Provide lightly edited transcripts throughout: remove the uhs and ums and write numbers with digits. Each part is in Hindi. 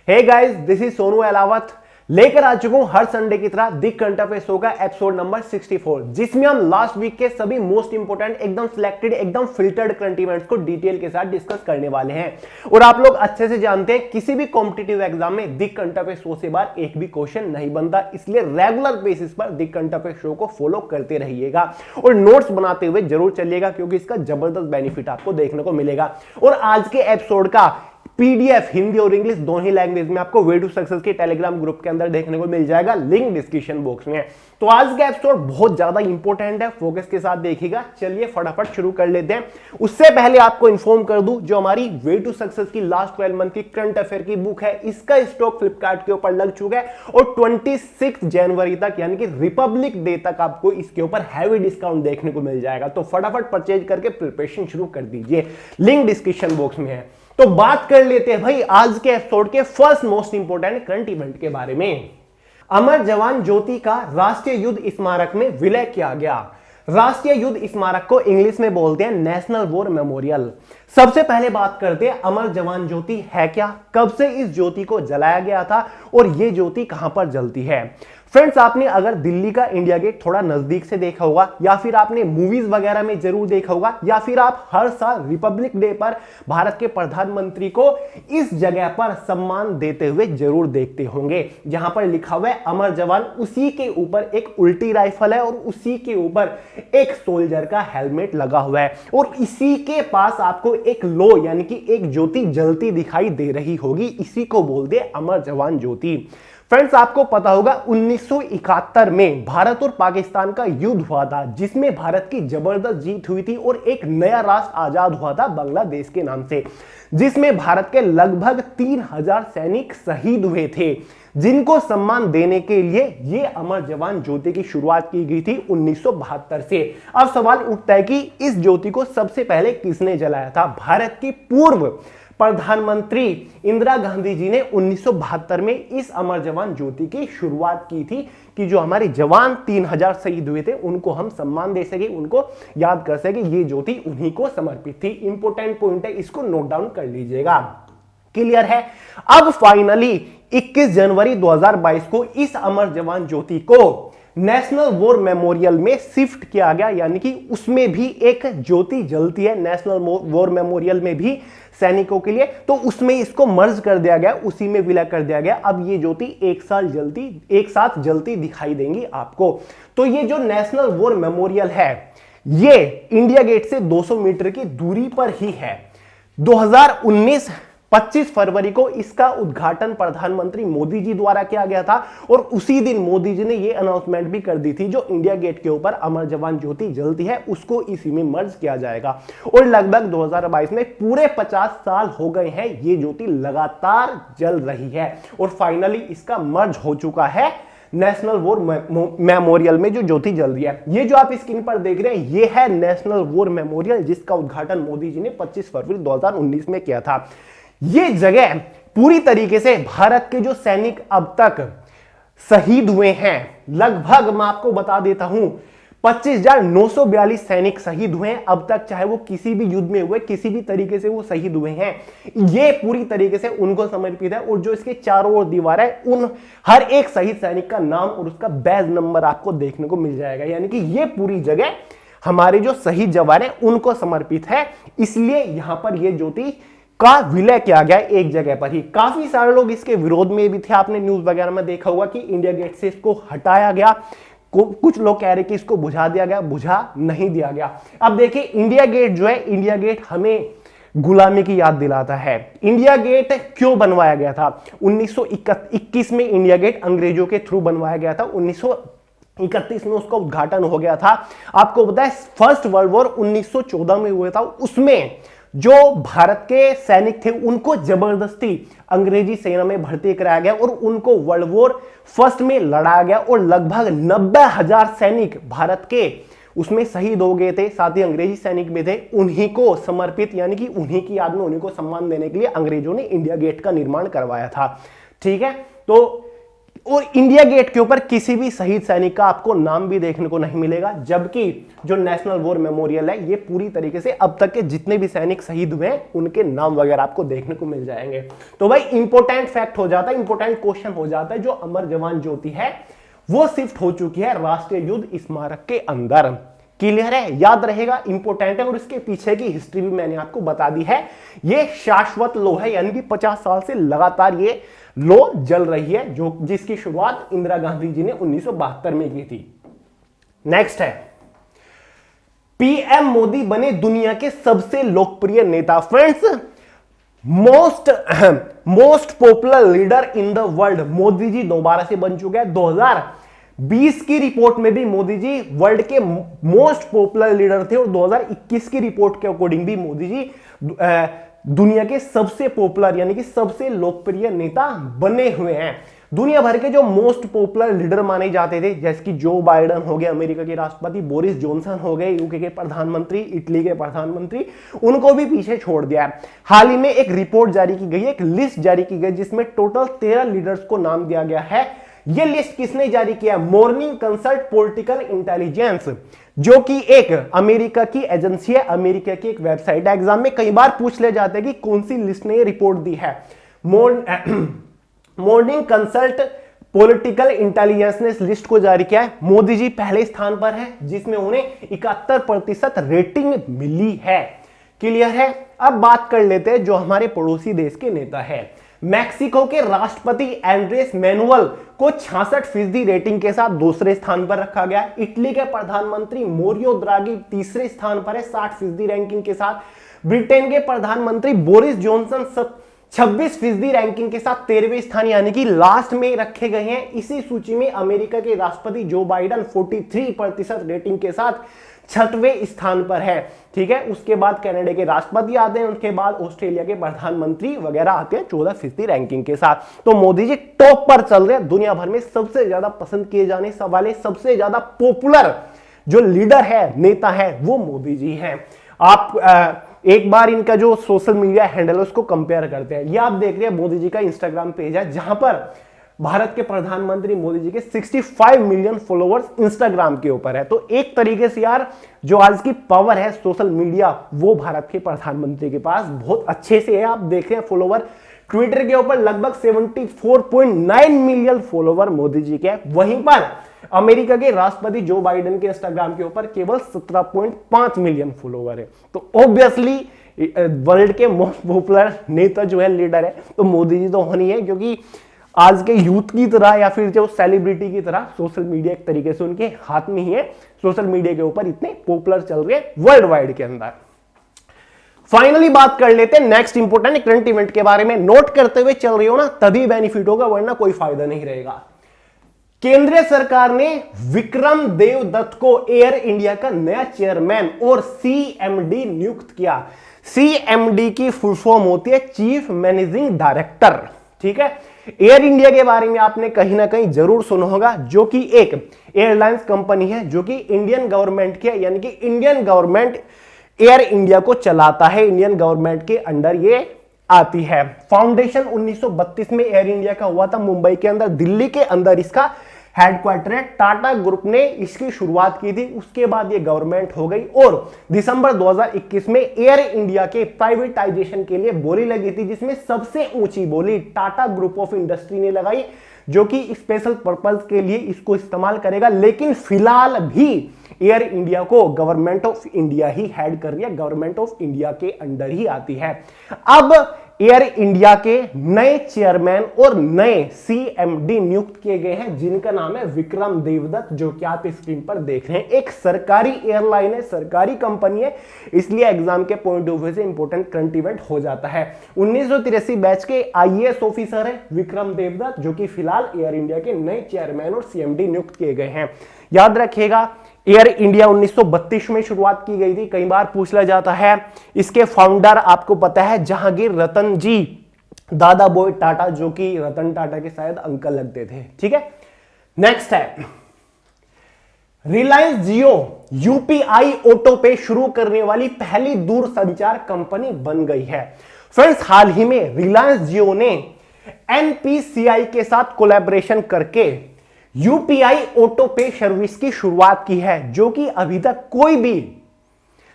Hey guys, this is Sonu Alawat लेकर आ चुका हूं हर संडे की तरह दी करंट अफेयर शो का एपिसोड नंबर 64, जिसमें हम लास्ट वीक के सभी मोस्ट इंपोर्टेंट एकदम सिलेक्टेड एकदम फिल्टर्ड करंट इवेंट्स को डिटेल के साथ डिस्कस करने वाले हैं। और आप लोग अच्छे से जानते हैं किसी भी कॉम्पिटिटिव एग्जाम में दी करंट अफेयर शो से बाहर एक भी क्वेश्चन नहीं बनता, इसलिए रेगुलर बेसिस पर दी करंट अफेयर शो को फॉलो करते रहिएगा और नोट्स बनाते हुए जरूर चलिएगा, क्योंकि इसका जबरदस्त बेनिफिट आपको देखने को मिलेगा। और आज के एपिसोड का पीडीएफ हिंदी और इंग्लिश दोनों ही लैंग्वेज में आपको वे टू सक्सेस के टेलीग्राम ग्रुप के अंदर देखने को मिल जाएगा, लिंक डिस्क्रिप्शन बॉक्स में। तो आज का एपिसोड बहुत ज्यादा इंपॉर्टेंट है, फोकस के साथ देखिएगा। चलिए फटाफट शुरू कर लेते हैं। उससे पहले आपको इन्फॉर्म कर दूं, जो हमारी वे टू सक्सेस की लास्ट 12 मंथ की करंट अफेयर की बुक है, इसका स्टॉक फ्लिपकार्ट के ऊपर लग चुका है और 26 जनवरी तक यानी कि रिपब्लिक डे तक आपको इसके ऊपर हैवी डिस्काउंट देखने को मिल जाएगा। तो फटाफट परचेज करके प्रिपरेशन शुरू कर दीजिए, लिंक डिस्क्रिप्शन बॉक्स में है। तो बात कर लेते हैं भाई आज के एपिसोड के first most important current event के बारे में। अमर जवान ज्योति का राष्ट्रीय युद्ध स्मारक में विलय किया गया। राष्ट्रीय युद्ध स्मारक को इंग्लिश में बोलते हैं नेशनल वॉर मेमोरियल। सबसे पहले बात करते हैं अमर जवान ज्योति है क्या, कब से इस ज्योति को जलाया गया था और यह ज्योति कहां पर जलती है। फ्रेंड्स, आपने अगर दिल्ली का इंडिया गेट थोड़ा नजदीक से देखा होगा, या फिर आपने मूवीज वगैरह में जरूर देखा होगा, या फिर आप हर साल रिपब्लिक डे पर भारत के प्रधानमंत्री को इस जगह पर सम्मान देते हुए जरूर देखते होंगे, जहां पर लिखा हुआ है अमर जवान। उसी के ऊपर एक उल्टी राइफल है और उसी के ऊपर एक सोल्जर का हेलमेट लगा हुआ है और इसी के पास आपको एक लो यानी कि एक ज्योति जलती दिखाई दे रही होगी। इसी को बोलते हैं अमर जवान ज्योति। फ्रेंड्स, आपको पता होगा 1971 में भारत और पाकिस्तान का युद्ध हुआ था, जिसमें भारत की जबरदस्त जीत हुई थी और एक नया राष्ट्र आजाद हुआ था बांग्लादेश के नाम से, जिसमें भारत के लगभग 3000 सैनिक शहीद हुए थे, जिनको सम्मान देने के लिए ये अमर जवान ज्योति की शुरुआत की गई थी 1972 से। अब सवाल उठता है कि इस ज्योति को सबसे पहले किसने जलाया था। भारत की पूर्व प्रधानमंत्री इंदिरा गांधी जी ने 1972 में इस अमर जवान ज्योति की शुरुआत की थी कि जो हमारे जवान 3000 शहीद हुए थे उनको हम सम्मान दे सके, उनको याद कर सके। ये ज्योति उन्हीं को समर्पित थी। इंपॉर्टेंट पॉइंट है, इसको नोट डाउन कर लीजिएगा। क्लियर है। अब फाइनली 21 जनवरी 2022 को इस अमर जवान ज्योति को नेशनल वॉर मेमोरियल में शिफ्ट किया गया, यानी कि उसमें भी एक ज्योति जलती है नेशनल वॉर मेमोरियल में भी सैनिकों के लिए, तो उसमें इसको मर्ज कर दिया गया, उसी में विलय कर दिया गया। अब ये ज्योति एक साथ जलती दिखाई देंगी आपको। तो ये जो नेशनल वॉर मेमोरियल है, ये इंडिया गेट से 200 मीटर की दूरी पर ही है। 2019 25 फरवरी को इसका उद्घाटन प्रधानमंत्री मोदी जी द्वारा किया गया था और उसी दिन मोदी जी ने यह अनाउंसमेंट भी कर दी थी, जो इंडिया गेट के ऊपर अमर जवान ज्योति जलती है उसको इसी में मर्ज किया जाएगा। और लगभग 2022 में पूरे 50 साल हो गए हैं ये ज्योति लगातार जल रही है और फाइनली इसका मर्ज हो चुका है नेशनल वॉर मेमोरियल में जो ज्योति जल रही है। ये जो आप स्क्रीन पर देख रहे हैं ये है नेशनल वॉर मेमोरियल, जिसका उद्घाटन मोदी जी ने 25 फरवरी 2019 में किया था। ये जगह पूरी तरीके से भारत के जो सैनिक अब तक शहीद हुए हैं, लगभग मैं आपको बता देता हूं 25,942 सैनिक शहीद हुए हैं अब तक, चाहे वो किसी भी युद्ध में हुए, किसी भी तरीके से वो शहीद हुए हैं। ये पूरी तरीके से उनको समर्पित है और जो इसके चारों ओर दीवार है, उन हर एक शहीद सैनिक का नाम और उसका बैज नंबर आपको देखने को मिल जाएगा। यानी कि ये पूरी जगह हमारे जो शहीद जवान है उनको समर्पित है, इसलिए यहां पर यह ज्योति का विलय किया गया एक जगह पर ही। काफी सारे लोग इसके विरोध में भी थे, आपने न्यूज वगैरह में देखा होगा कि इंडिया गेट से इसको हटाया गया। कुछ लोग कह रहे कि इसको बुझा दिया गया, बुझा नहीं दिया गया। अब देखिए इंडिया गेट जो है, इंडिया गेट हमें गुलामी की याद दिलाता है। इंडिया गेट क्यों बनवाया गया था? 1921 में इंडिया गेट अंग्रेजों के थ्रू बनवाया गया था। 1931 में उसका उद्घाटन हो गया था। आपको पता है फर्स्ट वर्ल्ड वॉर 1914 में हुआ था, उसमें जो भारत के सैनिक थे उनको जबरदस्ती अंग्रेजी सेना में भर्ती कराया गया और उनको वर्ल्ड वॉर फर्स्ट में लड़ाया गया और लगभग 90,000 सैनिक भारत के उसमें शहीद हो गए थे। साथ ही अंग्रेजी सैनिक भी थे, उन्हीं को समर्पित यानी कि उन्हीं की याद में, उन्हीं को सम्मान देने के लिए अंग्रेजों ने इंडिया गेट का निर्माण करवाया था। ठीक है, तो और इंडिया गेट के ऊपर किसी भी शहीद सैनिक का आपको नाम भी देखने को नहीं मिलेगा, जबकि जो नेशनल वॉर मेमोरियल है ये पूरी तरीके से अब तक के जितने भी सैनिक शहीद हुए हैं उनके नाम वगैरह आपको देखने को मिल जाएंगे। तो भाई इंपॉर्टेंट फैक्ट हो जाता है, इंपॉर्टेंट क्वेश्चन हो जाता है, जो अमर जवान ज्योति है वो शिफ्ट हो चुकी है राष्ट्रीय युद्ध स्मारक के अंदर। क्लियर है, याद रहेगा, इंपॉर्टेंट है। और इसके पीछे की हिस्ट्री भी मैंने आपको बता दी है। ये शाश्वत लो है, यानी कि 50 साल से लगातार ये लो जल रही है, जो जिसकी शुरुआत इंदिरा गांधी जी ने 1972 में की थी। नेक्स्ट है, पीएम मोदी बने दुनिया के सबसे लोकप्रिय नेता। Friends, most popular leader in the world Modi ji दोबारा से बन चुके हैं। 2020 की रिपोर्ट में भी मोदी जी वर्ल्ड के मोस्ट पॉपुलर लीडर थे और 2021 की रिपोर्ट के अकॉर्डिंग भी मोदी जी दुनिया के सबसे पॉपुलर यानी कि सबसे लोकप्रिय नेता बने हुए हैं। दुनिया भर के जो मोस्ट पॉपुलर लीडर माने जाते थे, जैसे कि जो बाइडेन हो गए अमेरिका के राष्ट्रपति, बोरिस जॉनसन हो गए यूके के प्रधानमंत्री, इटली के प्रधानमंत्री, उनको भी पीछे छोड़ दिया है। हाल ही में एक रिपोर्ट जारी की गई है, एक लिस्ट जारी की गई जिसमें टोटल 13 लीडर्स को नाम दिया गया है। यह लिस्ट किसने जारी किया? मॉर्निंग कंसल्ट पॉलिटिकल इंटेलिजेंस, जो कि एक अमेरिका की एजेंसी है, अमेरिका की एक वेबसाइट है। एग्जाम में कई बार पूछ ले जाते हैं कि कौन सी लिस्ट ने ये रिपोर्ट दी है। मॉर्निंग कंसल्ट पॉलिटिकल इंटेलिजेंस ने इस लिस्ट को जारी किया है। मोदी जी पहले स्थान पर है, जिसमें उन्हें 71% रेटिंग मिली है। क्लियर है। अब बात कर लेते हैं जो हमारे पड़ोसी देश के नेता है। मैक्सिको के राष्ट्रपति एंड्रेस मैनुअल को 66% रेटिंग के साथ दूसरे स्थान पर रखा गया। इटली के प्रधानमंत्री मोरियो द्रागी तीसरे स्थान पर है 60% रैंकिंग के साथ। ब्रिटेन के प्रधानमंत्री बोरिस जॉनसन 26% रैंकिंग के साथ 13वें स्थान यानी कि लास्ट में रखे गए हैं। इसी सूची में अमेरिका के राष्ट्रपति जो बाइडेन 43% रेटिंग के साथ 6वें स्थान पर है। ठीक है, उसके बाद कनाडा के राष्ट्रपति आते हैं, उसके बाद ऑस्ट्रेलिया के प्रधानमंत्री वगैरह आते हैं 14% रैंकिंग के साथ। तो मोदी जी टॉप पर चल रहे हैं। दुनिया भर में सबसे ज्यादा पसंद किए जाने वाले, सबसे ज्यादा पॉपुलर जो लीडर है, नेता है, वो मोदी जी हैं। आप एक बार इनका जो सोशल मीडिया हैंडल है उसको कंपेयर करते हैं। ये आप देख रहे हैं मोदी जी का इंस्टाग्राम पेज है, जहां पर भारत के प्रधानमंत्री मोदी जी के 65 मिलियन फॉलोअर्स इंस्टाग्राम के ऊपर है। तो एक तरीके से यार जो आज की पावर है सोशल मीडिया, वो भारत के प्रधानमंत्री के पास बहुत अच्छे से है। आप देख रहे हैं फॉलोवर ट्विटर के ऊपर लगभग 74.9 मिलियन फॉलोवर मोदी जी के। वहीं पर अमेरिका के राष्ट्रपति जो बाइडेन के इंस्टाग्राम के ऊपर केवल 17.5 मिलियन फॉलोवर है। तो ऑब्वियसली वर्ल्ड के मोस्ट पॉपुलर नेता जो है, लीडर है, तो मोदी जी तो होनी है, क्योंकि आज के यूथ की तरह या फिर जो सेलिब्रिटी की तरह सोशल मीडिया एक तरीके से उनके हाथ में ही है। सोशल मीडिया के ऊपर इतने पॉपुलर चल रहे हैं वर्ल्ड वाइड के अंदर। फाइनली बात कर लेते हैं नेक्स्ट इंपोर्टेंट करंट इवेंट के बारे में। नोट करते हुए चल रही हो ना, तभी बेनिफिट होगा, वरना कोई फायदा नहीं रहेगा। केंद्रीय सरकार ने विक्रम देवदत्त को एयर इंडिया का नया चेयरमैन और सीएमडी नियुक्त किया। सीएमडी की फुल फॉर्म होती है चीफ मैनेजिंग डायरेक्टर। ठीक है, एयर इंडिया के बारे में आपने कहीं ना कहीं जरूर सुना होगा, जो कि एक एयरलाइंस कंपनी है जो कि इंडियन गवर्नमेंट की है, यानी कि इंडियन गवर्नमेंट एयर इंडिया को चलाता है, इंडियन गवर्नमेंट के अंडर ये आती है। फाउंडेशन 1932 में एयर इंडिया का हुआ था, मुंबई के अंदर, दिल्ली के अंदर इसका हेडक्वार्टर है। टाटा ग्रुप ने इसकी शुरुआत की थी, उसके बाद ये गवर्नमेंट हो गई और दिसंबर 2021 में एयर इंडिया के प्राइवेटाइजेशन के लिए बोली लगी थी, जिसमें सबसे ऊंची बोली टाटा ग्रुप ऑफ इंडस्ट्री ने लगाई, जो कि स्पेशल पर्पस के लिए इसको इस्तेमाल करेगा। लेकिन फिलहाल भी एयर इंडिया को government of India he head कर रही है, गवर्नमेंट ऑफ इंडिया के अंडर ही आती है। अब एयर इंडिया के नए चेयरमैन और नए सीएमडी नियुक्त किए गए हैं, जिनका नाम है विक्रम देवदत्त, जो कि आप स्क्रीन पर देख रहे हैं। एक सरकारी एयरलाइन है, सरकारी कंपनी है, इसलिए एग्जाम के पॉइंट ऑफ व्यू से इंपॉर्टेंट करंट इवेंट हो जाता है। 1983 बैच के आईएएस ऑफिसर है विक्रम देवदत्त, जो कि फिलहाल एयर इंडिया के नए चेयरमैन और सीएमडी नियुक्त किए गए हैं। याद रखिएगा, एयर इंडिया 1932 में शुरुआत की गई थी, कई बार पूछा जाता है। इसके फाउंडर आपको पता है जहांगीर रतन जी दादा बॉय टाटा, जो कि रतन टाटा के शायद अंकल लगते थे। ठीक है, नेक्स्ट है रिलायंस जियो यूपीआई ऑटो पे शुरू करने वाली पहली दूरसंचार कंपनी बन गई है। फ्रेंड्स, हाल ही में रिलायंस जियो ने एनपीसीआई के साथ कोलैबोरेशन करके यूपीआई ऑटो पे सर्विस की शुरुआत की है, जो कि अभी तक कोई भी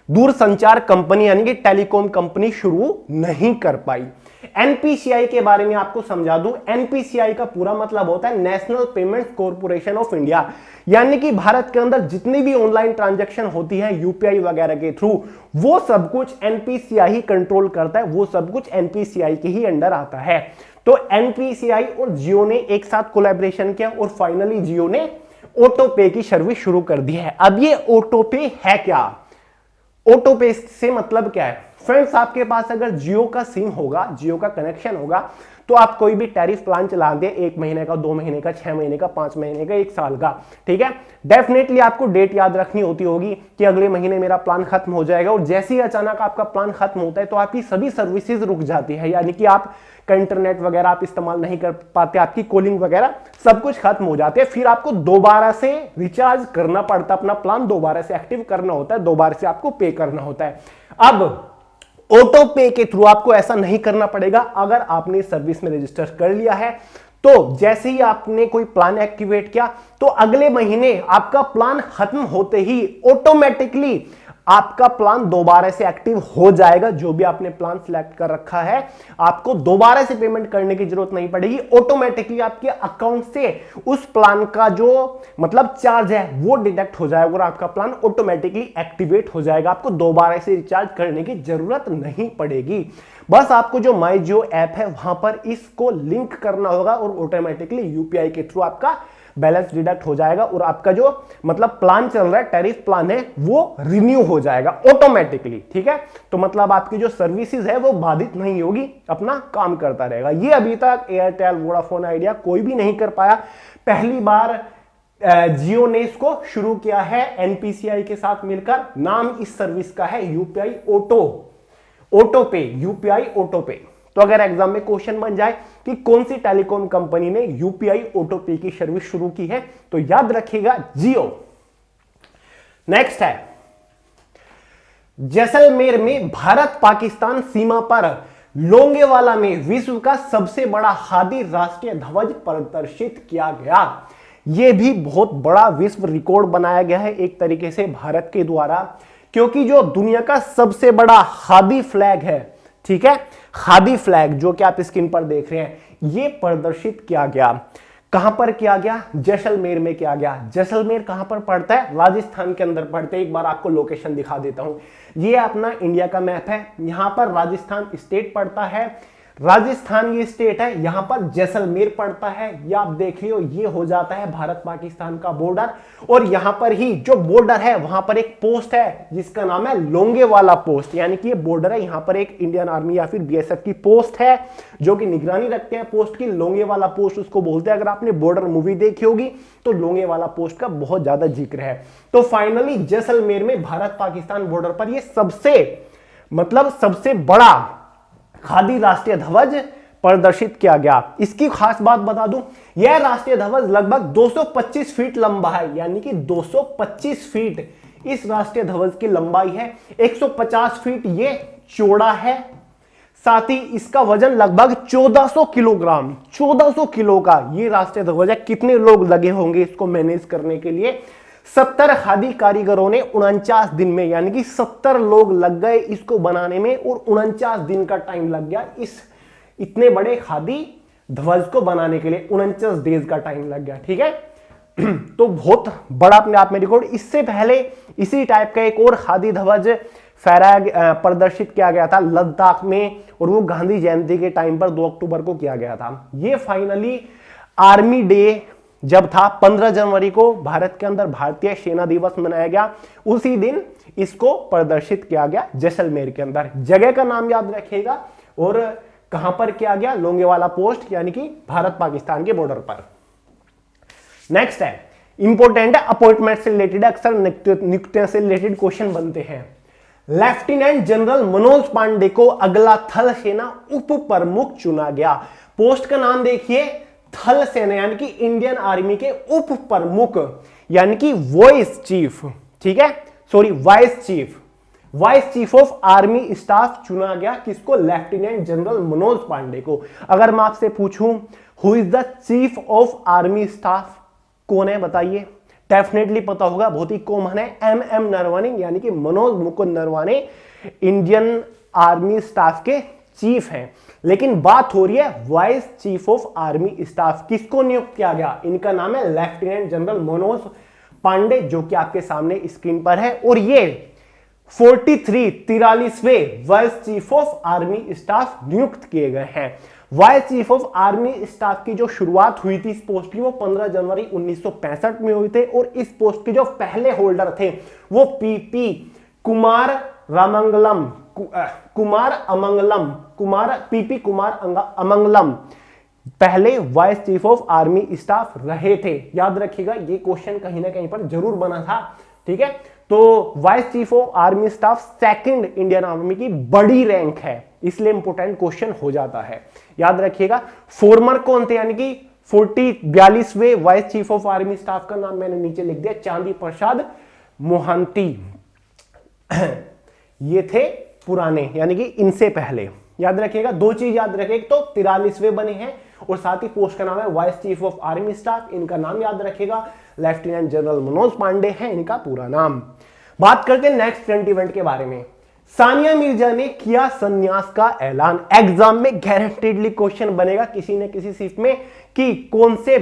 दूरसंचार कंपनी यानी कि टेलीकॉम कंपनी शुरू नहीं कर पाई। एनपीसीआई के बारे में आपको समझा दूं, एनपीसीआई का पूरा मतलब होता है national payments corporation of India, यानी कि भारत के अंदर जितनी भी ऑनलाइन ट्रांजैक्शन होती है यूपीआई वगैरह के थ्रू, वो सब कुछ एनपीसीआई ही कंट्रोल करता है, वो सब कुछ एनपीसीआई के ही अंडर आता है। तो एनपीसीआई और जियो ने एक साथ कोलैबोरेशन किया और फाइनली जियो ने ऑटो पे की सर्विस शुरू कर दी है। अब ये ऑटो पे है क्या? ऑटो पे से मतलब क्या है फ्रेंड्स? आपके पास अगर जियो का सिम होगा, जियो का कनेक्शन होगा, तो आप कोई भी टैरिफ प्लान चला दें, 1 महीने का, 2 महीने का, 6 महीने का, 5 महीने का, 1 साल का, ठीक है। डेफिनेटली आपको डेट याद रखनी होती होगी कि अगले महीने मेरा प्लान खत्म हो जाएगा, और जैसे ही अचानक आपका प्लान खत्म होता है तो आपकी सभी सर्विसेज रुक जाती है, यानी कि आप का इंटरनेट वगैरह आप इस्तेमाल नहीं कर पाते, आपकी कॉलिंग वगैरह सब कुछ खत्म हो जाती है। फिर आपको दोबारा से रिचार्ज करना पड़ता है, अपना प्लान दोबारा से एक्टिव करना होता है, दोबारा से आपको पे करना होता है। अब ऑटो पे के थ्रू आपको ऐसा नहीं करना पड़ेगा। अगर आपने सर्विस में रजिस्टर कर लिया है तो जैसे ही आपने कोई प्लान एक्टिवेट किया तो अगले महीने आपका प्लान खत्म होते ही ऑटोमेटिकली आपका प्लान दोबारा से एक्टिव हो जाएगा। जो भी आपने प्लान सिलेक्ट कर रखा है, आपको दोबारा से पेमेंट करने की जरूरत नहीं पड़ेगी, ऑटोमेटिकली आपके अकाउंट से उस प्लान का जो मतलब चार्ज है वो डिडक्ट हो जाएगा और आपका प्लान ऑटोमेटिकली एक्टिवेट हो जाएगा। आपको दोबारा से रिचार्ज करने की जरूरत नहीं पड़ेगी। बस आपको जो माई जियो ऐप है वहां पर इसको लिंक करना होगा और ऑटोमेटिकली यूपीआई के थ्रू आपका बैलेंस डिडक्ट हो जाएगा और आपका जो मतलब प्लान चल रहा है, टैरिफ प्लान है, वो रिन्यू हो जाएगा ऑटोमेटिकली, ठीक है। तो मतलब आपकी जो सर्विसेज है वो बाधित नहीं होगी, अपना काम करता रहेगा। ये अभी तक एयरटेल, वोडाफोन आइडिया कोई भी नहीं कर पाया। पहली बार जियो ने इसको शुरू किया है एनपीसीआई के साथ मिलकर। नाम इस सर्विस का है यूपीआई ऑटो पे, यूपीआई ऑटो पे। तो अगर एग्जाम में क्वेश्चन बन जाए कि कौन सी टेलीकॉम कंपनी ने यूपीआई ऑटो पे की सर्विस शुरू की है, तो याद रखिएगा जियो। नेक्स्ट है जैसलमेर में भारत पाकिस्तान सीमा पर लोंगेवाला में विश्व का सबसे बड़ा खादी राष्ट्रीय ध्वज प्रदर्शित किया गया। यह भी बहुत बड़ा विश्व रिकॉर्ड बनाया गया है एक तरीके से भारत के द्वारा, क्योंकि जो दुनिया का सबसे बड़ा खादी फ्लैग है, ठीक है, खादी फ्लैग जो कि आप स्क्रीन पर देख रहे हैं, यह प्रदर्शित किया गया। कहां पर किया गया? जैसलमेर में किया गया। जैसलमेर कहां पर पड़ता है? राजस्थान के अंदर पड़ता है। एक बार आपको लोकेशन दिखा देता हूं। यह अपना इंडिया का मैप है, यहां पर राजस्थान स्टेट पड़ता है, राजस्थान ये स्टेट है, यहां पर जैसलमेर पड़ता है। ये आप देख लियो, ये हो जाता है भारत पाकिस्तान का बॉर्डर, और यहां पर ही जो बॉर्डर है वहां पर एक पोस्ट है जिसका नाम है लोंगेवाला पोस्ट, यानी कि ये बॉर्डर है, यहां पर एक इंडियन आर्मी या फिर बीएसएफ की पोस्ट है जो कि निगरानी रखते हैं पोस्ट की। लोंगेवाला पोस्ट उसको बोलते हैं। अगर आपने बॉर्डर मूवी देखी होगी तो लोंगेवाला पोस्ट का बहुत ज्यादा जिक्र है। तो फाइनली जैसलमेर में भारत पाकिस्तान बॉर्डर पर ये सबसे बड़ा खादी राष्ट्रीय ध्वज प्रदर्शित किया गया। इसकी खास बात बता दूं, यह राष्ट्रीय ध्वज लगभग 225 फीट लंबा है, यानी कि 225 फीट इस राष्ट्रीय ध्वज की लंबाई है, 150 फीट ये चौड़ा है, साथ ही इसका वजन लगभग 1400 किलोग्राम, 1400 किलो का ये राष्ट्रीय ध्वज है। कितने लोग लगे होंगे इसको मैनेज करने के लिए? 70 खादी कारीगरों ने 49 दिन में, यानी कि 70 लोग लग गए इसको बनाने में और 49 दिन का टाइम लग गया इस इतने बड़े खादी ध्वज को बनाने के लिए। 49 डेज का टाइम लग गया, ठीक है। तो बहुत बड़ा अपने आप में रिकॉर्ड। इससे पहले इसी टाइप का एक और खादी ध्वज फहराया प्रदर्शित किया गया था लद्दाख में, और वो गांधी जयंती के टाइम पर 2 अक्टूबर को किया गया था। ये फाइनली आर्मी डे जब था 15 जनवरी को भारत के अंदर भारतीय सेना दिवस मनाया गया, उसी दिन इसको प्रदर्शित किया गया जैसलमेर के अंदर। जगह का नाम याद रखिएगा और कहां पर किया गया? लोंगेवाला पोस्ट, यानी कि भारत पाकिस्तान के बॉर्डर पर। नेक्स्ट है इंपॉर्टेंट है, अपॉइंटमेंट से रिलेटेड, अक्सर नियुक्तियों से रिलेटेड क्वेश्चन बनते हैं। लेफ्टिनेंट जनरल मनोज पांडे को अगला थल सेना उप प्रमुख चुना गया। पोस्ट का नाम देखिए, थल सेना यानी कि इंडियन आर्मी के उप प्रमुख, यानी कि वॉइस चीफ, ठीक है, sorry vice chief. Vice chief of army staff चुना गया किसको? लेफ्टिनेंट जनरल मनोज पांडे को। अगर मैं आपसे पूछूं who is the chief of army staff, कौन है बताइए? डेफिनेटली पता होगा, बहुत ही कॉमन है, एम नरवणे, यानी कि Manoj Mukund Naravane Indian army staff के चीफ हैं। लेकिन बात हो रही है vice chief of army staff, किसको नियुक्त किया गया? इनका नाम है लेफ्टिनेंट जनरल मनोज पांडे, जो कि आपके सामने स्क्रीन पर है। और ये 43वें vice chief of army staff नियुक्त किए गए हैं। Vice chief of army staff की जो शुरुआत हुई थी इस पोस्ट की, वो 15 जनवरी 1965 में हुई थे। और इस पोस्ट के जो पहले होल्डर थे वो पीपी कुमार अमंगलम पहले vice chief of army staff रहे थे। याद रखिएगा, ये क्वेश्चन कहीं ना कहीं पर जरूर बना था, ठीक है। तो vice chief of army staff second Indian army की बड़ी रैंक है, इसलिए इंपोर्टेंट क्वेश्चन हो जाता है, याद रखिएगा। फॉर्मर कौन थे, यानी कि 42वें vice chief of army staff का नाम मैंने नीचे लिख दिया, चांदी प्रसाद मोहंती। ये थे पुराने, यानी कि इनसे पहले। याद रखिएगा, दो चीज याद रखिए, एक तो 43वें बने हैं और साथ ही पोस्ट का नाम है vice chief of army staff. इनका नाम याद रखिएगा, लेफ्टिनेंट जनरल मनोज पांडे है इनका पूरा नाम। बात करते हैं नेक्स्ट करंट इवेंट के बारे में। सानिया मिर्जा ने किया संन्यास का ऐलान। एग्जाम में गारंटीडली क्वेश्चन बनेगा किसी न किसी शिफ्ट में कि कौन से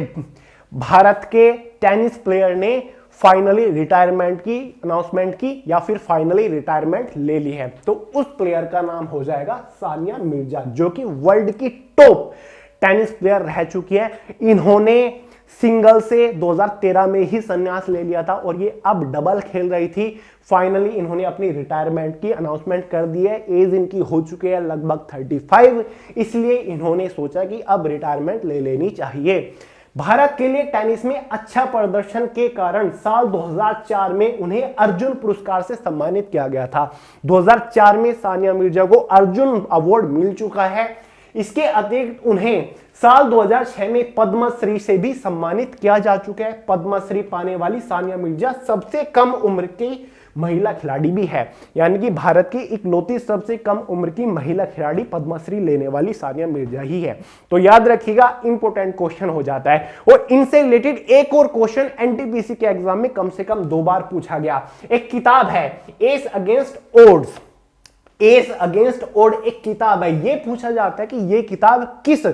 भारत के टेनिस प्लेयर ने फाइनली रिटायरमेंट की अनाउंसमेंट की या फिर फाइनली रिटायरमेंट ले ली है। तो उस प्लेयर का नाम हो जाएगा सानिया मिर्जा, जो कि वर्ल्ड की टॉप टेनिस प्लेयर रह चुकी है। इन्होंने सिंगल से 2013 में ही संन्यास ले लिया था और ये अब डबल खेल रही थी। फाइनली इन्होंने अपनी रिटायरमेंट की अनाउंसमेंट कर दी है। एज इनकी हो चुकी है लगभग 35, इसलिए इन्होंने सोचा कि अब रिटायरमेंट ले लेनी चाहिए। भारत के लिए टेनिस में अच्छा प्रदर्शन के कारण साल 2004 में उन्हें अर्जुन पुरस्कार से सम्मानित किया गया था। 2004 में सानिया मिर्जा को अर्जुन अवार्ड मिल चुका है। इसके अतिरिक्त उन्हें साल 2006 में पद्मश्री से भी सम्मानित किया जा चुका है। पद्मश्री पाने वाली सानिया मिर्जा सबसे कम उम्र की महिला खिलाड़ी भी है, यानी कि भारत की इकलौती सबसे कम उम्र की महिला खिलाड़ी पद्मश्री लेने वाली सानिया मिर्जा ही है। तो याद रखिएगा, इंपॉर्टेंट क्वेश्चन हो जाता है। और इनसे रिलेटेड एक और क्वेश्चन एनटीपीसी के एग्जाम में कम से कम 2 बार पूछा गया। एक किताब है as against odds, as against odd एक किताब है। यह पूछा जाता है कि यह किताब किस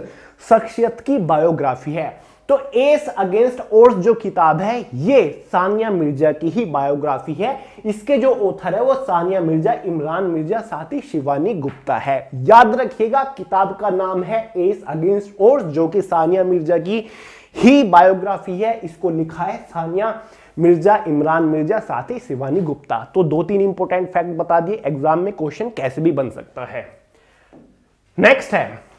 शख्सियत की बायोग्राफी है। तो एस अगेंस्ट ओड्स जो किताब है ये सानिया मिर्जा की ही बायोग्राफी है। इसके जो ऑथर है वो सानिया मिर्जा, इमरान मिर्जा, साथ ही शिवानी गुप्ता है। याद रखिएगा, किताब का नाम है एस अगेंस्ट ओड्स, जो कि सानिया मिर्जा की ही बायोग्राफी है। इसको लिखा है सानिया मिर्जा, इमरान मिर्जा, साथ ही शिवानी गुप्ता। तो 2-3 इंपोर्टेंट फैक्ट बता दिए, एग्जाम में क्वेश्चन कैसे भी बन सकता है। नेक्स्ट है,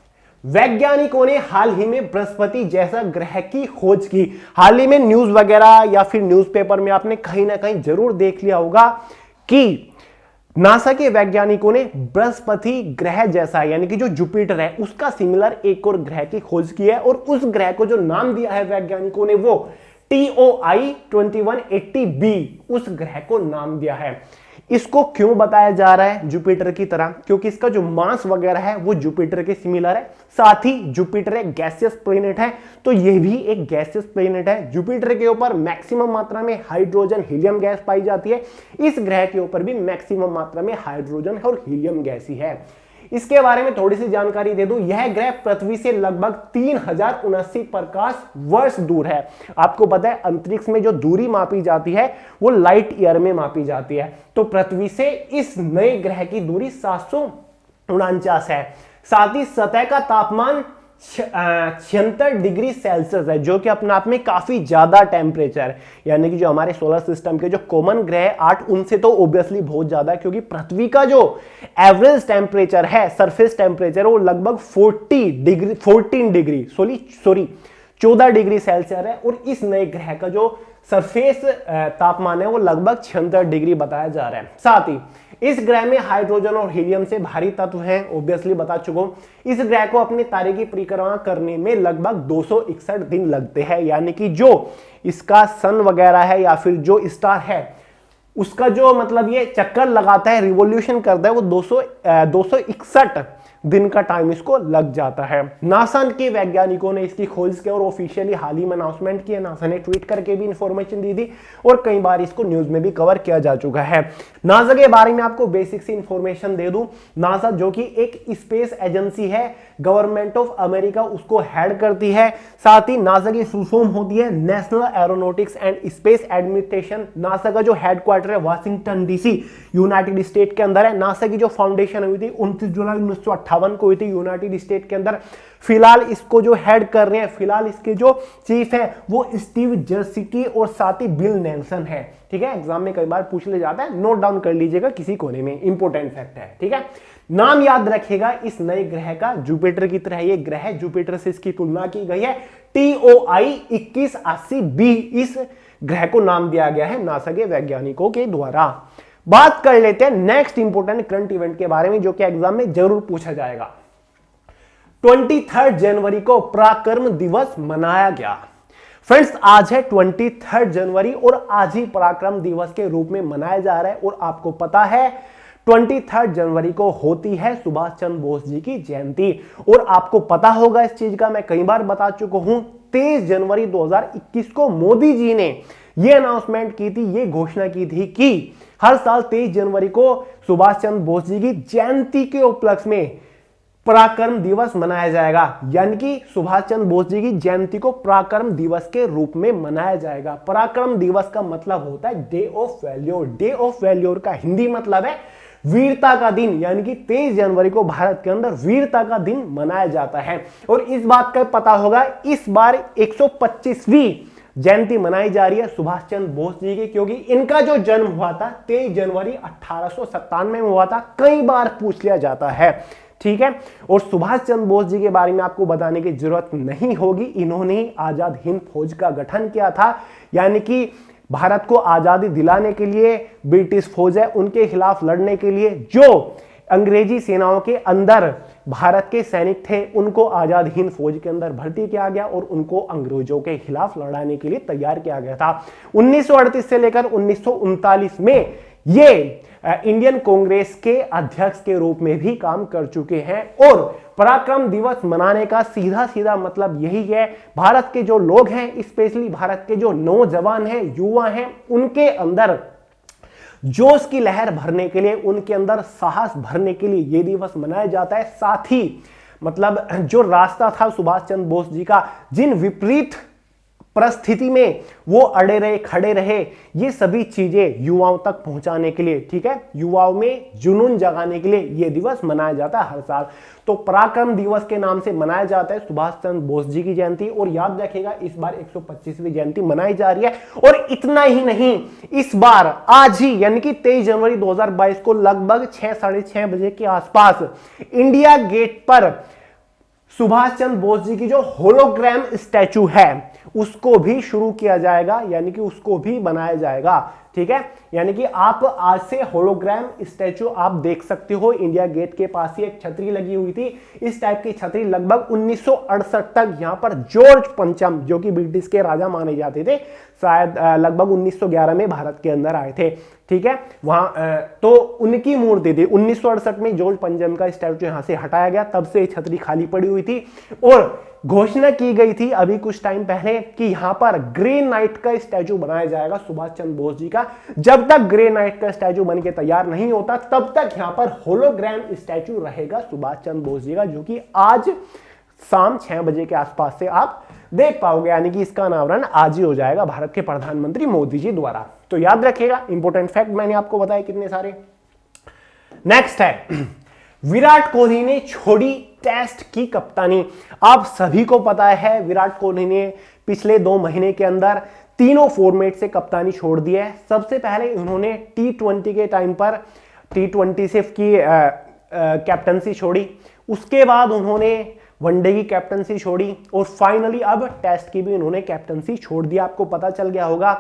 वैज्ञानिकों ने हाल ही में बृहस्पति जैसा ग्रह की खोज की। हाल ही में न्यूज वगैरह या फिर न्यूज़पेपर में आपने कहीं ना कहीं जरूर देख लिया होगा कि नासा के वैज्ञानिकों ने बृहस्पति ग्रह जैसा, यानी कि जो जुपिटर है उसका सिमिलर एक और ग्रह की खोज की है। और उस ग्रह को जो नाम दिया है वैज्ञानिकों ने वो TOI 2180b उस ग्रह को नाम दिया है। इसको क्यों बताया जा रहा है जुपिटर की तरह? क्योंकि इसका जो मास वगैरह है वो जुपिटर के सिमिलर है। साथ ही जुपिटर एक गैसियस प्लेनेट है, तो यह भी एक गैसियस प्लेनेट है। जुपिटर के ऊपर मैक्सिमम मात्रा में हाइड्रोजन हीलियम गैस पाई जाती है। इस ग्रह के ऊपर भी मैक्सिमम मात्रा में हाइड्रोजन और हीलियम गैस ही है। इसके बारे में थोड़ी सी जानकारी दे दूं, यह ग्रह पृथ्वी से लगभग 3079 प्रकाश वर्ष दूर है। आपको पता है अंतरिक्ष में जो दूरी मापी जाती है वो लाइट ईयर में मापी जाती है। तो पृथ्वी से इस नए ग्रह की दूरी 749 है। साथ ही सतह का तापमान 76 डिग्री सेल्सियस है, जो कि अपने आप में काफी ज्यादा टेम्परेचर, यानी कि जो हमारे सोलर सिस्टम के जो कॉमन ग्रह 8 उनसे तो ऑब्वियसली बहुत ज्यादा है। क्योंकि पृथ्वी का जो एवरेज टेम्परेचर है, सरफेस टेम्परेचर, वो लगभग 14 डिग्री सेल्सियस है। और इस नए ग्रह का जो सरफेस तापमान है वो लगभग 76 डिग्री बताया जा रहा है। साथ ही इस ग्रह में हाइड्रोजन और हीलियम से भारी तत्व हैं, ऑब्वियसली बता चुका हूं। इस ग्रह को अपने तारे की परिक्रमा करने में लगभग 261 दिन लगते हैं, यानी कि जो इसका सन वगैरह है या फिर जो स्टार है उसका जो मतलब ये चक्कर लगाता है, रिवॉल्यूशन करता है, वो 261 दिन का टाइम इसको लग जाता है। नासा के वैज्ञानिकों ने इसकी खोज की और ऑफिशियली हाल ही में अनाउंसमेंट किया। नासा ने ट्वीट करके भी इंफॉर्मेशन दी थी और कई बार इसको न्यूज में भी कवर किया जा चुका है। नासा के बारे में आपको बेसिक सी इंफॉर्मेशन दे दूं। नासा जो कि एक स्पेस एजेंसी है, गवर्नमेंट ऑफ अमेरिका उसको हेड करती है। साथ ही नासा की फुल फॉर्म होती है national aeronautics and space administration. NASA का जो हेडक्वार्टर है वाशिंगटन डीसी यूनाइटेड स्टेट के अंदर है। नासा की जो फाउंडेशन हुई थी 29 जुलाई 1958 को हुई थी यूनाइटेड स्टेट के अंदर। फिलहाल इसको जो हेड कर रहे हैं, फिलहाल इसके जो चीफ है वो स्टीव जर्सिकी और साथ ही बिल नेल्सन है। ठीक है, एग्जाम में कई बार पूछ ले जाता है, नोट डाउन कर लीजिएगा किसी कोने में, इंपॉर्टेंट फैक्ट है। ठीक है, नाम याद रखिएगा इस नए ग्रह का, जुपिटर की तरह ये ग्रह, जुपिटर से इसकी तुलना की गई है। TOI 2180b इस ग्रह को नाम दिया गया है नासा के वैज्ञानिकों के द्वारा। बात कर लेते हैं नेक्स्ट इंपोर्टेंट करंट इवेंट के बारे में जो कि एग्जाम में जरूर पूछा जाएगा। 23 जनवरी को पराक्रम दिवस मनाया गया। फ्रेंड्स, आज है 23 जनवरी और आज ही पराक्रम दिवस के रूप में मनाया जा रहा है। और आपको पता है 23 जनवरी को होती है सुभाष चंद्र बोस जी की जयंती। और आपको पता होगा इस चीज का, मैं कई बार बता चुका हूं, 23 जनवरी 2021 को मोदी जी ने यह अनाउंसमेंट की थी, यह घोषणा की थी कि हर साल 23 जनवरी को सुभाष चंद्र बोस जी की जयंती के उपलक्ष्य में पराक्रम दिवस मनाया जाएगा। यानी कि सुभाष चंद्र बोस जी की जयंती को पराक्रम दिवस के रूप में मनाया जाएगा। पराक्रम दिवस का मतलब होता है डे ऑफ वैल्योर। डे ऑफ वैल्योर का हिंदी मतलब है वीरता का दिन। यानी कि 23 जनवरी को भारत के अंदर वीरता का दिन मनाया जाता है। और इस बात का पता होगा, इस बार 125वीं जयंती मनाई जा रही है सुभाष चंद्र बोस जी की, क्योंकि इनका जो जन्म हुआ था 23 जनवरी 1897 में हुआ था। कई बार पूछ लिया जाता है। ठीक है, और सुभाष चंद्र बोस जी के बारे में आपको बताने की जरूरत नहीं होगी, इन्होंने ही आजाद हिंद फौज का गठन किया था। यानी कि भारत को आजादी दिलाने के लिए ब्रिटिश फौज है उनके खिलाफ लड़ने के लिए जो अंग्रेजी सेनाओं के अंदर भारत के सैनिक थे उनको आजाद हिंद फौज के अंदर भर्ती किया गया और उनको अंग्रेजों के खिलाफ लड़ाने के लिए तैयार किया गया था। 1938 से लेकर 1939 में ये इंडियन कांग्रेस के अध्यक्ष के रूप में भी काम कर चुके हैं। और पराक्रम दिवस मनाने का सीधा सीधा मतलब यही है, भारत के जो लोग हैं, स्पेशली भारत के जो नौजवान हैं, युवा हैं, उनके अंदर जोश की लहर भरने के लिए, उनके अंदर साहस भरने के लिए यह दिवस मनाया जाता है। साथ ही मतलब जो रास्ता था सुभाष चंद्र बोस जी का, जिन विपरीत परिस्थिति में वो अड़े रहे, खड़े रहे, ये सभी चीजें युवाओं तक पहुंचाने के लिए, ठीक है, युवाओं में जुनून जगाने के लिए ये दिवस मनाया जाता है हर साल। तो पराक्रम दिवस के नाम से मनाया जाता है सुभाष चंद्र बोस जी की जयंती। और याद रखिएगा इस बार 125वीं जयंती मनाई जा रही है। और इतना ही नहीं, इस बार आज ही यानी कि 23 जनवरी 2022 को लगभग 6 साढ़े 6 बजे के आसपास इंडिया गेट पर सुभाष चंद्र बोस जी की जो होलोग्राम स्टैचू है उसको भी शुरू किया जाएगा, यानी कि उसको भी बनाया जाएगा। ठीक है, यानी कि आप आज से होलोग्राम स्टैचू आप देख सकते हो। इंडिया गेट के पास ही एक छतरी लगी हुई थी, इस टाइप की छतरी लगभग 1968 तक यहां पर जॉर्ज पंचम जो कि ब्रिटिश के राजा माने जाते थे, शायद लगभग 1911 में भारत के अंदर आए थे। ठीक है, वहां तो उनकी मूर्ति थी। 1968 में जॉर्ज पंचम का स्टैचू यहां से हटाया गया, तब से छतरी खाली पड़ी हुई थी। और घोषणा की गई थी अभी कुछ टाइम पहले कि यहां पर ग्रे नाइट का स्टैचू बनाया जाएगा सुभाष चंद्र बोस जी का। जब तक ग्रे नाइट का स्टैचू बनके तैयार नहीं होता तब तक यहां पर होलोग्राम स्टैचू रहेगा सुभाष चंद्र बोस जी का, जो कि आज शाम 6 बजे के आसपास से आप देख पाओगे। यानी कि इसका अनावरण आज ही हो जाएगा भारत के प्रधानमंत्री मोदी जी द्वारा। तो याद रखिएगा, इंपॉर्टेंट फैक्ट मैंने आपको बताया कितने सारे। नेक्स्ट है, विराट कोहली ने छोड़ी टेस्ट की कप्तानी। आप सभी को पता है विराट कोहली ने पिछले 2 महीने के अंदर तीनों फॉर्मेट से कप्तानी छोड़ दी है। सबसे पहले उन्होंने T20 के टाइम पर T20 से की कैप्टनसी छोड़ी, उसके बाद उन्होंने वनडे की कैप्टनसी छोड़ी और फाइनली अब टेस्ट की भी उन्होंने कैप्टनसी छोड़ दिया। आपको पता चल गया होगा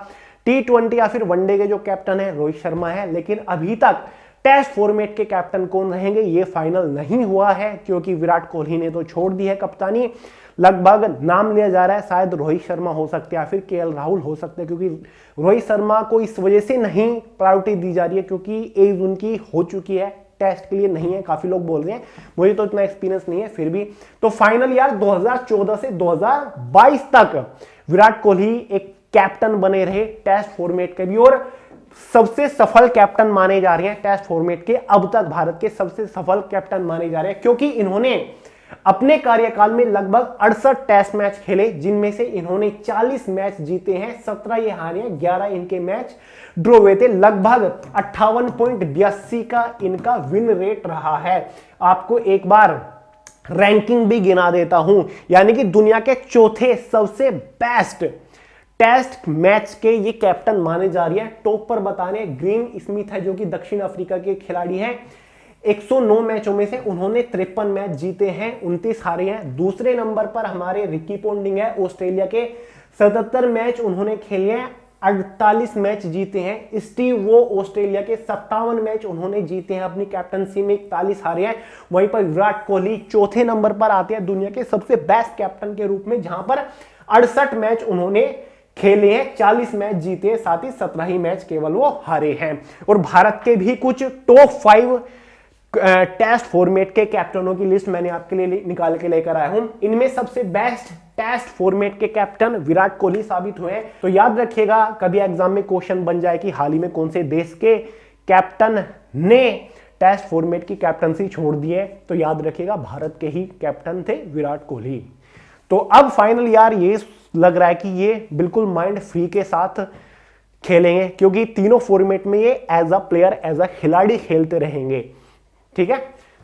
T20 या फिर वनडे के जो कैप्टन है रोहित शर्मा है, लेकिन अभी तक टेस्ट फॉर्मेट के कैप्टन कौन रहेंगे ये फाइनल नहीं हुआ है, क्योंकि विराट कोहली ने तो छोड़ दी है कप्तानी। लगभग नाम लिया जा रहा है, शायद रोहित शर्मा हो सकते हैं या फिर केएल राहुल हो सकते हैं, क्योंकि रोहित शर्मा को इस वजह से नहीं प्रायोरिटी दी जा रही है क्योंकि एज उनकी हो चुकी है, टेस्ट के लिए नहीं है, काफी लोग बोल रहे हैं, मुझे तो इतना एक्सपीरियंस नहीं है फिर भी। तो फाइनल यार 2014 से 2022 तक विराट कोहली एक कैप्टन बने रहे टेस्ट फॉर्मेट के भी, और सबसे सफल कैप्टन माने जा रहे हैं टेस्ट फॉर्मेट के, अब तक भारत के सबसे सफल कैप्टन माने जा रहे हैं, क्योंकि इन्होंने अपने कार्यकाल में लगभग 68 टेस्ट मैच खेले, जिनमें से इन्होंने 40 मैच जीते हैं, 17 ये हारे हैं, 11 इनके मैच ड्रॉ हुए थे। लगभग 58.82 का इनका विन रेट रहा है। आपको एक बार रैंकिंग भी गिना देता हूं, यानी कि दुनिया के चौथे सबसे बेस्ट टेस्ट मैच के ये कैप्टन माने जा रही है। टॉप पर बताने ग्रीम स्मिथ है जो कि दक्षिण अफ्रीका के खिलाड़ी हैं। 109 मैचों में से उन्होंने 53 मैच जीते हैं, 29 हारे हैं। दूसरे नंबर पर हमारे रिकी पोंटिंग है ऑस्ट्रेलिया के, 77 मैच उन्होंने खेले हैं, 48 मैच जीते हैं। स्टीव वो ऑस्ट्रेलिया के 57 मैच उन्होंने जीते हैं अपनी कैप्टनसी में, 41 हारे हैं। वहीं पर विराट कोहली चौथे नंबर पर आते हैं दुनिया के सबसे बेस्ट कैप्टन के रूप में, जहां पर 68 मैच उन्होंने खेले हैं, 40 मैच जीते हैं, साथ ही 17 ही मैच केवल वो हारे हैं। और भारत के भी कुछ टॉप 5 टेस्ट फॉर्मेट के कैप्टनों की लिस्ट मैंने आपके लिए निकाल के लेकर आया हूं। इनमें सबसे बेस्ट टेस्ट फॉर्मेट के कैप्टन विराट कोहली साबित हुए हैं। तो याद रखिएगा, कभी एग्जाम में क्वेश्चन बन जाए कि हाल ही में कौन से देश के कैप्टन ने टेस्ट फॉर्मेट की कैप्टनसी छोड़ दी है, तो याद रखिएगा भारत के ही कैप्टन थे विराट कोहली। तो अब फाइनल यार ये लग रहा है कि ये बिल्कुल माइंड फ्री के साथ खेलेंगे, क्योंकि तीनों फॉर्मेट में ये as a player, as a खिलाड़ी खेलते रहेंगे। ठीक है,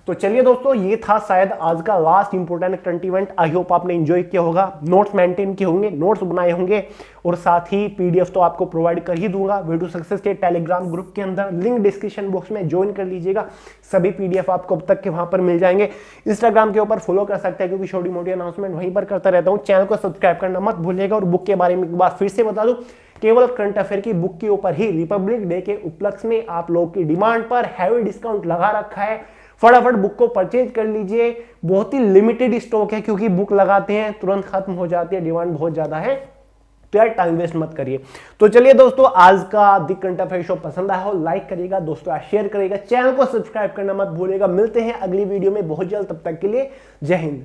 तो चलिए दोस्तों, ये था शायद आज का last important current event. I hope आपने एंजॉय किया होगा, नोट्स मेंटेन किए होंगे, नोट्स बनाए होंगे, और साथ ही पीडीएफ तो आपको प्रोवाइड कर ही दूंगा वीडियो सक्सेस के टेलीग्राम ग्रुप के अंदर। लिंक डिस्क्रिप्शन बॉक्स में ज्वाइन कर लीजिएगा, सभी पीडीएफ आपको अब तक के वहां पर मिल जाएंगे। इंस्टाग्राम के ऊपर फॉलो कर सकते हैं, क्योंकि छोटी मोटी अनाउंसमेंट वहीं पर करता रहता हूँ। चैनल को सब्सक्राइब करना मत भूलिएगा। और बुक के बारे में एक बार फिर से बता दूं, केवल करंट अफेयर की बुक के ऊपर ही रिपब्लिक डे के उपलक्ष्य में आप लोगों की डिमांड पर हैवी डिस्काउंट लगा रखा है। फटाफट बुक को परचेज कर लीजिए, बहुत ही लिमिटेड स्टॉक है, क्योंकि बुक लगाते हैं तुरंत खत्म हो जाती है, डिमांड बहुत ज्यादा है, तो यार टाइम वेस्ट मत करिए। तो चलिए दोस्तों, आज का दी करंट अफेयर शो पसंद आया हो लाइक करिएगा, दोस्तों शेयर करिएगा, चैनल को सब्सक्राइब करना मत भूलिएगा। मिलते हैं अगली वीडियो में बहुत जल्द, तब तक के लिए जय हिंद।